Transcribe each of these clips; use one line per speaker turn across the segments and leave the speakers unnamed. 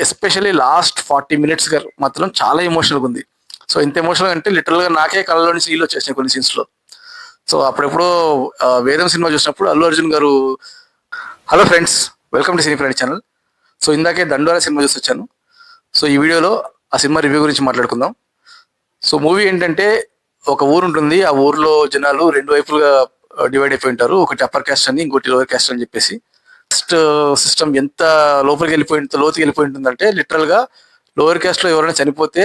Especially last 40 minutes మాత్రం చాలా ఎమోషనల్గా ఉంది. సో ఇంత ఎమోషనల్ అంటే లిటరల్గా నాకే కళ్ళలో నుంచి నీళ్ళు వచ్చేసినాయి కొన్ని సీన్స్లో. సో అప్పుడెప్పుడో వేదం సినిమా చూసినప్పుడు అల్లు అర్జున్ గారు, hello friends, welcome to cine friend channel. So ఇందాకే దండోరా సినిమా చూసి వచ్చాను. సో ఈ వీడియోలో ఆ సినిమా రివ్యూ గురించి మాట్లాడుకుందాం. సో మూవీ ఏంటంటే, ఒక ఊరు ఉంటుంది, ఆ ఊర్లో జనాలు రెండు వైపులుగా డివైడ్ అయిపోయి ఉంటారు. ఒకటి అప్పర్ క్యాస్ట్ అని, ఇంకోటి లోవర్ క్యాస్ట్ అని చెప్పేసి. క్యాస్ట్ సిస్టమ్ ఎంత లోపలికి లోతుకి వెళ్ళిపోయి ఉంటుందంటే, లిటరల్ గా లోవర్ క్యాస్ట్ లో ఎవరైనా చనిపోతే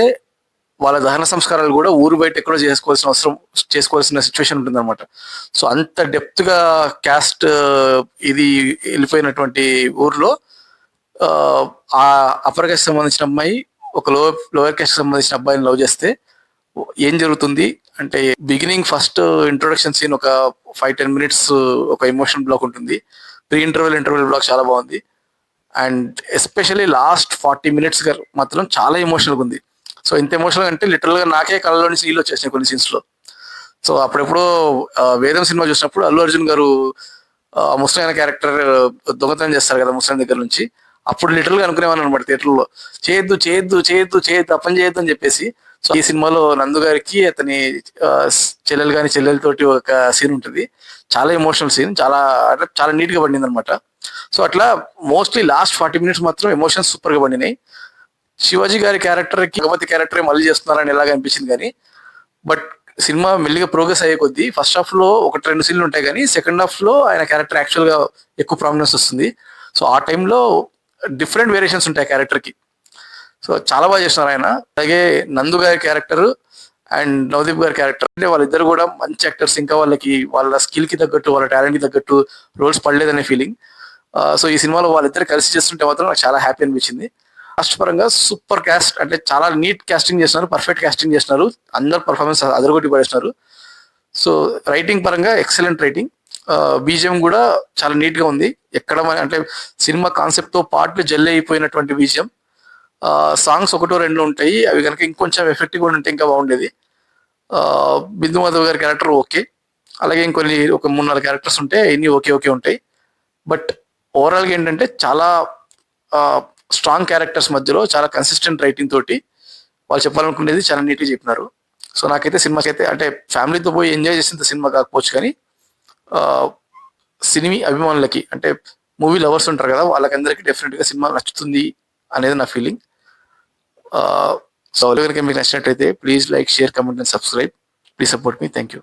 వాళ్ళ దహన సంస్కారాలు కూడా ఊరు బయట ఎక్కడో చేసుకోవాల్సిన సిచ్యువేషన్ ఉంటుంది అనమాట. సో అంత డెప్త్ గా క్యాస్ట్ ఇది వెళ్ళిపోయినటువంటి ఊర్లో ఆ అప్పర్ క్యాస్ట్ సంబంధించిన అమ్మాయి ఒక లోవర్ క్యాస్ట్ సంబంధించిన అబ్బాయిని లవ్ చేస్తే ఏం జరుగుతుంది అంటే, బిగినింగ్ ఫస్ట్ ఇంట్రొడక్షన్ సీన్ ఒక 5-10 మినిట్స్ ఒక ఎమోషన్ బ్లాక్ ఉంటుంది. ప్రీ ఇంటర్వెల్ బ్లాక్ చాలా బాగుంది. అండ్ ఎస్పెషల్లీ లాస్ట్ 40 మినిట్స్ మాత్రం చాలా ఎమోషనల్గా ఉంది. సో ఇంత ఎమోషనల్ అంటే లిటరల్గా నాకే కళ్ళలో నుంచి నీళ్ళు వచ్చేసినాయి కొన్ని సీన్స్లో. సో అప్పుడెప్పుడో వేదం సినిమా చూసినప్పుడు అల్లు అర్జున్ గారు ముస్లిం అనే క్యారెక్టర్ దొంగతనం చేస్తారు కదా ముస్లిం దగ్గర నుంచి. అప్పుడు లిటరల్గా అనుకునేవాను అనమాట థియేటర్లో, చేయొద్దు చేయొద్దు చేయొద్దు చేయొద్దు అప్పని చేయొద్దు అని చెప్పేసి. సో ఈ సినిమాలో నందు గారికి అతని చెల్లెలతోటి ఒక సీన్ ఉంటుంది, చాలా ఎమోషనల్ సీన్, చాలా నీట్ గా పడింది అనమాట. సో అట్లా మోస్ట్లీ లాస్ట్ 40 మినిట్స్ మాత్రం ఎమోషన్స్ సూపర్ గా పడినాయి. శివాజీ గారి క్యారెక్టర్ కి భగవతి క్యారెక్టర్ మళ్ళీ చేస్తున్నారని ఎలాగ అనిపించింది కానీ, బట్ సినిమా మెల్లిగా ప్రోగ్రెస్ అయ్యే కొద్దీ ఫస్ట్ హాఫ్ లో 1-2 సీన్లు ఉంటాయి కానీ సెకండ్ హాఫ్ లో ఆయన క్యారెక్టర్ యాక్చువల్ గా ఎక్కువ ప్రామినెన్స్ వస్తుంది. సో ఆ టైంలో డిఫరెంట్ వేరియేషన్స్ ఉంటాయి క్యారెక్టర్ కి. సో చాలా బాగా చేస్తున్నారు ఆయన. అలాగే నందు గారి క్యారెక్టర్ అండ్ నవదీప్ గారి క్యారెక్టర్ అంటే వాళ్ళిద్దరు కూడా మంచి యాక్టర్స్. ఇంకా వాళ్ళకి వాళ్ళ స్కిల్ కి తగ్గట్టు, వాళ్ళ టాలెంట్ కి తగ్గట్టు రోల్స్ పడలేదనే ఫీలింగ్. సో ఈ సినిమాలో వాళ్ళిద్దరు కలిసి చేస్తుంటే మాత్రం నాకు చాలా హ్యాపీ అనిపించింది. కాస్ట్ పరంగా సూపర్ క్యాస్ట్, అంటే చాలా నీట్ క్యాస్టింగ్ చేస్తున్నారు, పర్ఫెక్ట్ క్యాస్టింగ్ చేస్తున్నారు, అందరు పర్ఫార్మెన్స్ అదరగొట్టి పడేస్తున్నారు. సో రైటింగ్ పరంగా ఎక్సలెంట్ రైటింగ్. బీజిఎం కూడా చాలా నీట్ గా ఉంది. ఎక్కడ అంటే సినిమా కాన్సెప్ట్ తో పాటు జెల్ అయిపోయినటువంటి బీజిఎం. సాంగ్స్ 1-2 ఉంటాయి, అవి కనుక ఇంకొంచెం ఎఫెక్టివ్ గా ఉంటే ఇంకా బాగుండేది. బిందు మాధవ్ గారి క్యారెక్టర్ ఓకే, అలాగే ఇంకొన్ని ఒక 3-4 క్యారెక్టర్స్ ఉంటే ఇన్ని ఓకే ఉంటాయి. బట్ ఓవరాల్ గా ఏంటంటే, చాలా స్ట్రాంగ్ క్యారెక్టర్స్ మధ్యలో చాలా కన్సిస్టెంట్ రైటింగ్ తోటి వాళ్ళు చెప్పాలనుకునేది చాలా నీట్గా చెప్పినారు. సో నాకైతే సినిమాకి అయితే, అంటే ఫ్యామిలీతో పోయి ఎంజాయ్ చేసేంత సినిమా కాకపోవచ్చు కానీ సినిమా అభిమానులకి, అంటే మూవీ లవర్స్ ఉంటారు కదా, వాళ్ళకందరికీ డెఫినెట్ గా సినిమా నచ్చుతుంది అనేది నా ఫీలింగ్. సో కనుక మీకు నచ్చినట్టయితే please like, share, comment and subscribe. Please support me. Thank you.